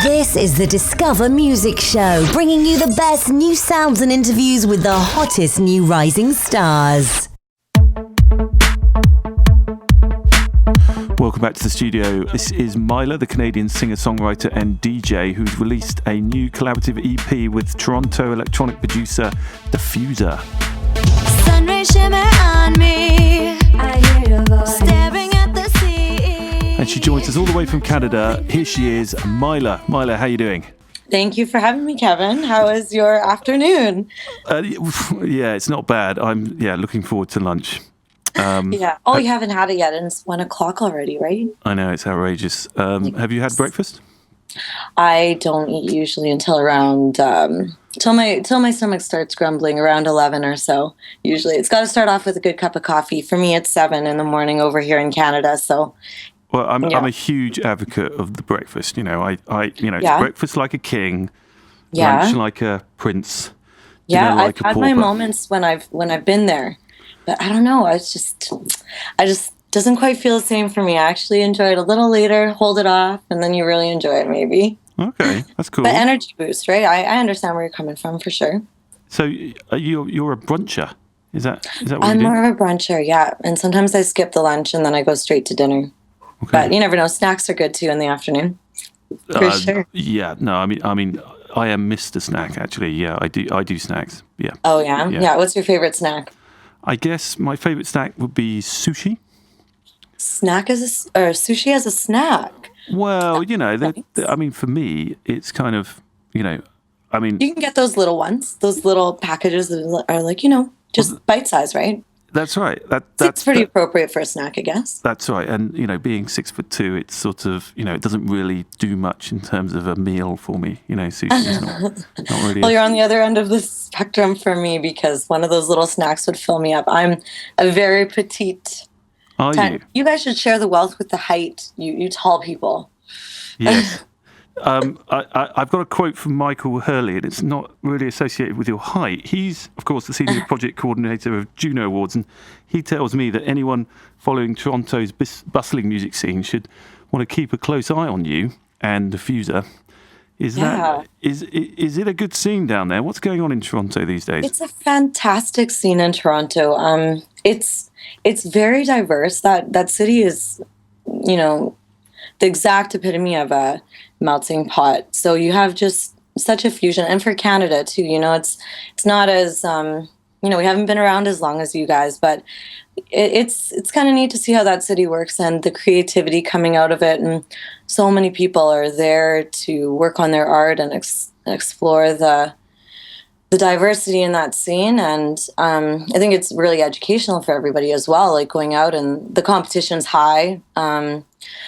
This is the Discover Music Show, bringing you the best new sounds and interviews with the hottest new rising stars. Welcome back to the studio. This is Myla, the Canadian singer-songwriter and DJ, who's released a new collaborative EP with Toronto electronic producer Dafusia. Sunray shimmer on me. I hear your voice. Staring at the sea. And she joins us all the way from Canada. Here she is, Myla. Myla, how are you doing? Thank you for having me, Kevin. How was your afternoon? Yeah, it's not bad. I'm looking forward to lunch. Yeah. Oh, you haven't had it yet, and it's 1:00 already, right? I know, it's outrageous. Have you had breakfast? I don't eat usually until around till my stomach starts grumbling around 11 or so. Usually, it's got to start off with a good cup of coffee. For me, it's 7 in the morning over here in Canada. So, well, I'm a huge advocate of the breakfast. You know, it's breakfast like a king, lunch like a prince. Yeah, like I've had my moments when I've been there. But I don't know. I just doesn't quite feel the same for me. I actually enjoy it a little later, hold it off, and then you really enjoy it maybe. Okay, that's cool. But energy boost, right? I understand where you're coming from for sure. So you're a bruncher? Is that what you do? I'm more of a bruncher, yeah. And sometimes I skip the lunch and then I go straight to dinner. Okay. But you never know. Snacks are good too in the afternoon. For sure. Yeah. No. I mean, I am Mr. Snack actually. Yeah, I do snacks. Yeah. Oh yeah. Yeah. What's your favorite snack? I guess my favorite snack would be sushi. Sushi as a snack? Well, you know, I mean, for me, it's kind of, you know, I mean... You can get those little ones, those little packages that are like, you know, just bite-sized, right? That's right. That's pretty appropriate for a snack, I guess. That's right. And, you know, being 6'2", it's sort of, you know, it doesn't really do much in terms of a meal for me. You know, sushi is not really... Well, you're on the other end of the spectrum for me because one of those little snacks would fill me up. I'm a very petite... Are you? You guys should share the wealth with the height, you tall people. Yes. I've got a quote from Michael Hurley, and it's not really associated with your height. He's, of course, the senior project coordinator of Juno Awards, and he tells me that anyone following Toronto's bustling music scene should want to keep a close eye on you and Dafusia. Is it a good scene down there? What's going on in Toronto these days? It's a fantastic scene in Toronto. It's very diverse. That city is, you know, the exact epitome of a melting pot. So you have just such a fusion, and for Canada too. You know, it's not as you know, we haven't been around as long as you guys, but it's kind of neat to see how that city works and the creativity coming out of it. And so many people are there to work on their art and explore the diversity in that scene. And I think it's really educational for everybody as well, like going out, and the competition's high.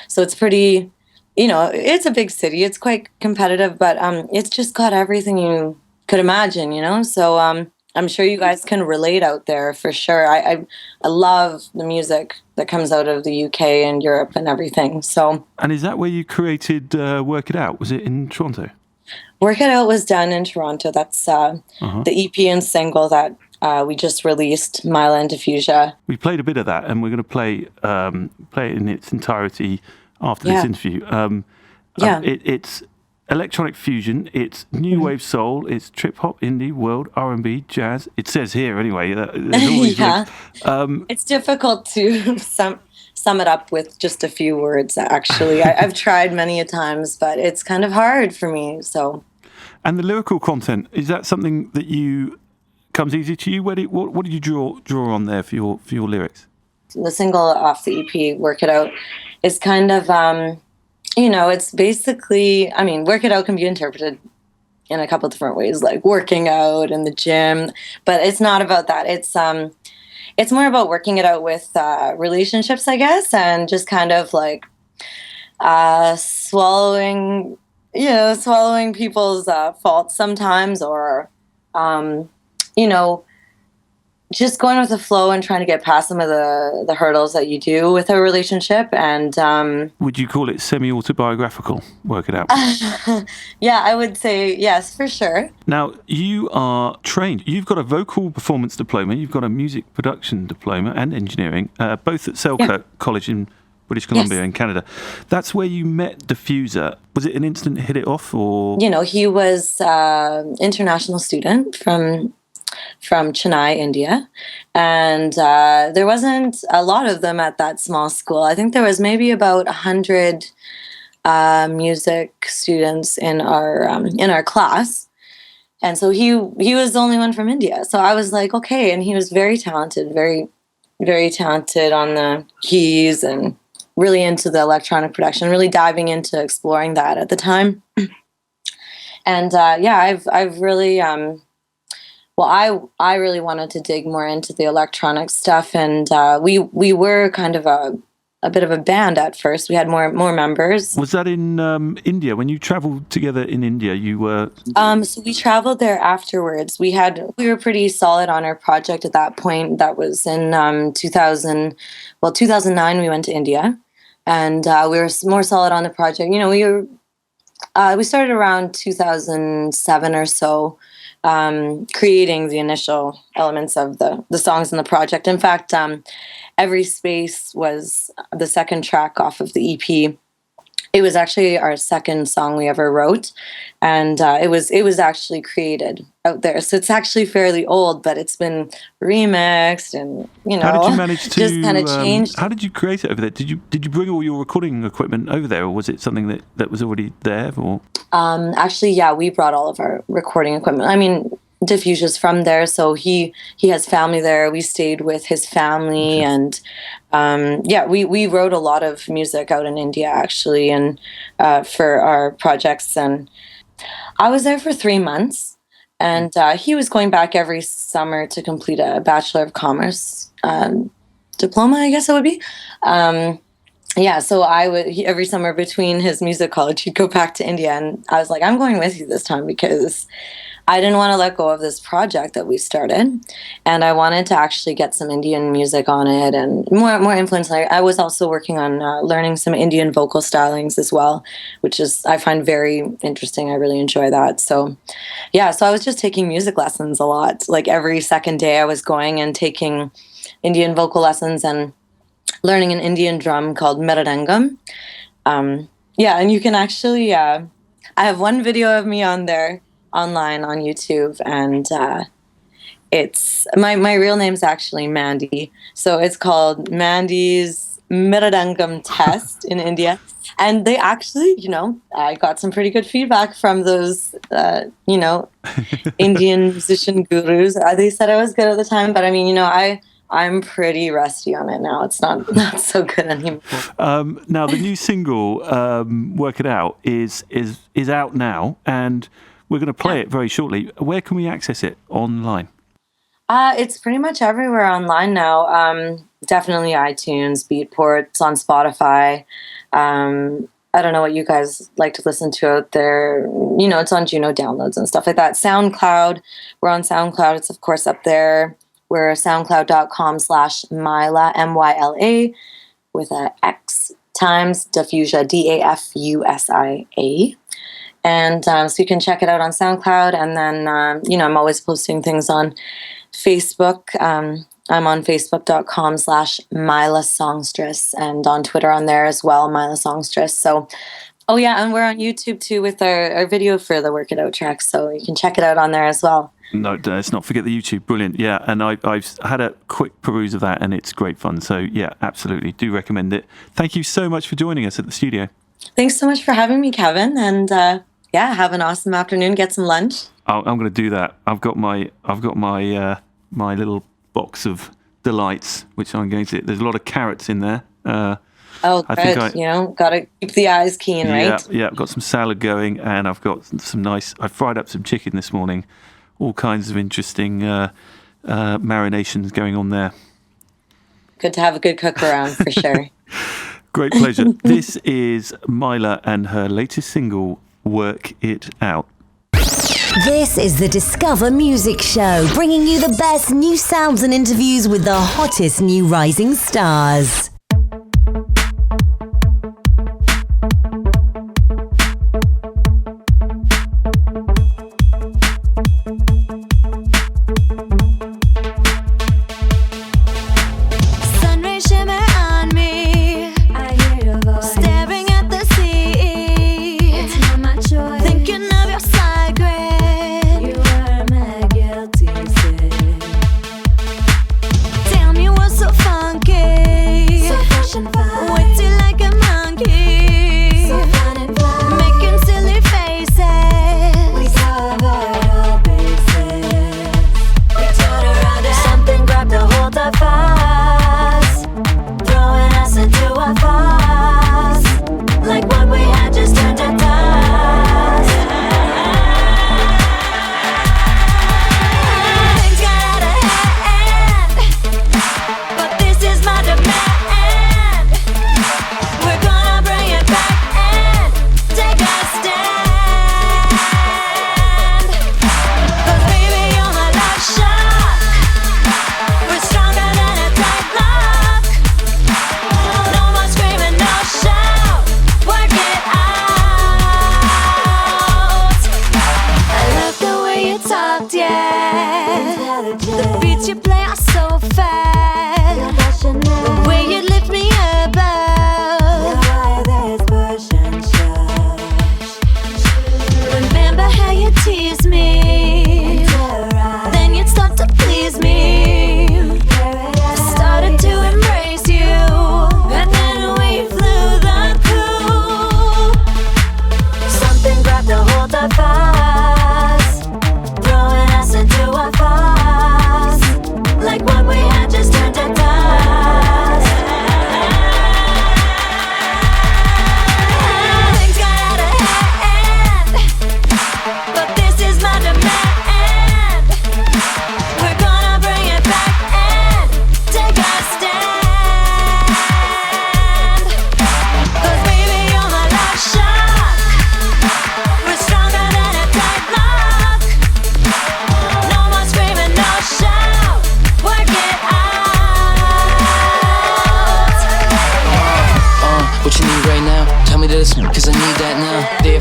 So it's pretty, you know, it's a big city. It's quite competitive, but it's just got everything you could imagine, you know? So I'm sure you guys can relate out there for sure. I love the music that comes out of the UK and Europe and everything. So. And is that where you created Work It Out? Was it in Toronto? Work It Out was done in Toronto. That's the EP and single that we just released, Myla and Dafusia. We played a bit of that, and we're going to play it in its entirety after this interview. It's electronic fusion, it's new wave soul, it's trip hop, indie, world, R&B, jazz. It says here anyway. It's difficult to sum it up with just a few words, actually. I've tried many a times, but it's kind of hard for me. So. And the lyrical content, is that something that comes easy to you? What did you draw on there for your lyrics? The single off the EP, Work It Out, is kind of, you know, it's basically, I mean, Work It Out can be interpreted in a couple different ways, like working out in the gym, but it's not about that. It's more about working it out with relationships, I guess, and just kind of like swallowing people's faults sometimes, or, you know, just going with the flow and trying to get past some of the hurdles that you do with a relationship. And would you call it semi-autobiographical, Work It Out? Yeah, I would say yes, for sure. Now, you are trained. You've got a vocal performance diploma. You've got a music production diploma and engineering, both at Selkirk College in British Columbia in Canada. That's where you met Dafusia. Was it an instant hit it off, or? He was international student from Chennai, India, and there wasn't a lot of them at that small school. I think there was maybe about 100 music students in our class, and so he was the only one from India. So I was like, okay, and he was very talented, very, very talented on the keys and really into the electronic production, really diving into exploring that at the time. And I've really I really wanted to dig more into the electronic stuff, and we were kind of a bit of a band at first. We had more members. Was that in India? When you travelled together in India, you were... So we traveled there afterwards. We were pretty solid on our project at that point. That was in 2009 we went to India, and we were more solid on the project. We started around 2007 or so, creating the initial elements of the songs in the project. In fact, Every Space was the second track off of the EP. It was actually our second song we ever wrote, and it was actually created out there. So it's actually fairly old, but it's been remixed, and how did you manage to just kind of changed. How did you create it over there? Did you bring all your recording equipment over there, or was it something that was already there? Or actually, yeah, we brought all of our recording equipment. I mean, Dafusia's from there, so he has family there. We stayed with his family, and we wrote a lot of music out in India actually, and for our projects. And I was there for 3 months, and he was going back every summer to complete a Bachelor of Commerce diploma, I guess it would be. So I would every summer between his music college, he'd go back to India, and I was like, I'm going with you this time because I didn't want to let go of this project that we started, and I wanted to actually get some Indian music on it and more influence. I was also working on learning some Indian vocal stylings as well, which is I find very interesting. I really enjoy that. So I was just taking music lessons a lot. Like every second day I was going and taking Indian vocal lessons and learning an Indian drum called Miradangam. And you can actually, I have one video of me on there online on YouTube, and it's my real name's actually Mandy, so it's called Mandy's Miradangam Test in India. And they actually, I got some pretty good feedback from those, Indian musician gurus. They said I was good at the time, but I mean, I'm pretty rusty on it now. It's not so good anymore. Now the new single, "Work It Out," is out now, and we're going to play it very shortly. Where can we access it online? It's pretty much everywhere online now. Definitely iTunes, Beatport, it's on Spotify. I don't know what you guys like to listen to out there. It's on Juno Downloads and stuff like that. SoundCloud, we're on SoundCloud. It's of course up there. We're soundcloud.com/Myla, MYLA, with a X times Dafusia, DAFUSIA. And so you can check it out on SoundCloud. And then, I'm always posting things on Facebook. I'm on facebook.com/Myla Songstress, and on Twitter on there as well, Myla Songstress. So, and we're on YouTube too with our video for the Work It Out track. So you can check it out on there as well. No, let's not forget the YouTube. Brilliant. Yeah, and I've had a quick peruse of that, and it's great fun. So, yeah, absolutely. Do recommend it. Thank you so much for joining us at the studio. Thanks so much for having me, Kevin. And, have an awesome afternoon. Get some lunch. I'm going to do that. I've got my my little box of delights, which I'm going to... There's a lot of carrots in there. Good. Got to keep the eyes keen, right? Yeah, I've got some salad going, and I've got some nice... I fried up some chicken this morning. All kinds of interesting marinations going on there. Good to have a good cook around, for sure. Great pleasure. This is Myla and her latest single, Work It Out. This is the Discover Music Show, bringing you the best new sounds and interviews with the hottest new rising stars. Sun rays shimmer on me. I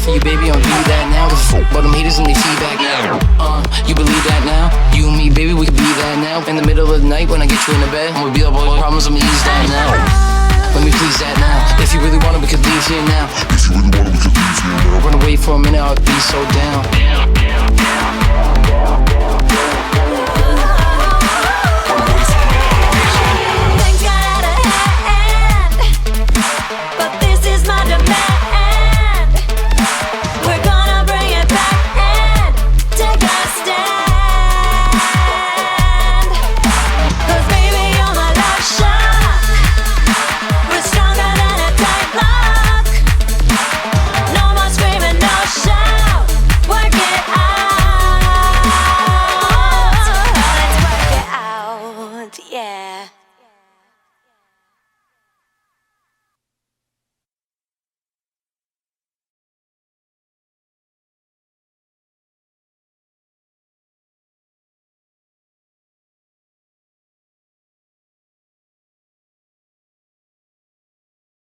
for you, baby, I'll do that now. But them haters and they feedback now. You believe that now? You and me, baby, we could be that now. In the middle of the night when I get you in the bed, I'ma be up all the problems, I'ma ease that now. Let me please that now. If you really want it, we could leave here now. If you really want it, we could leave here now. Run away for a minute, I'll be so down.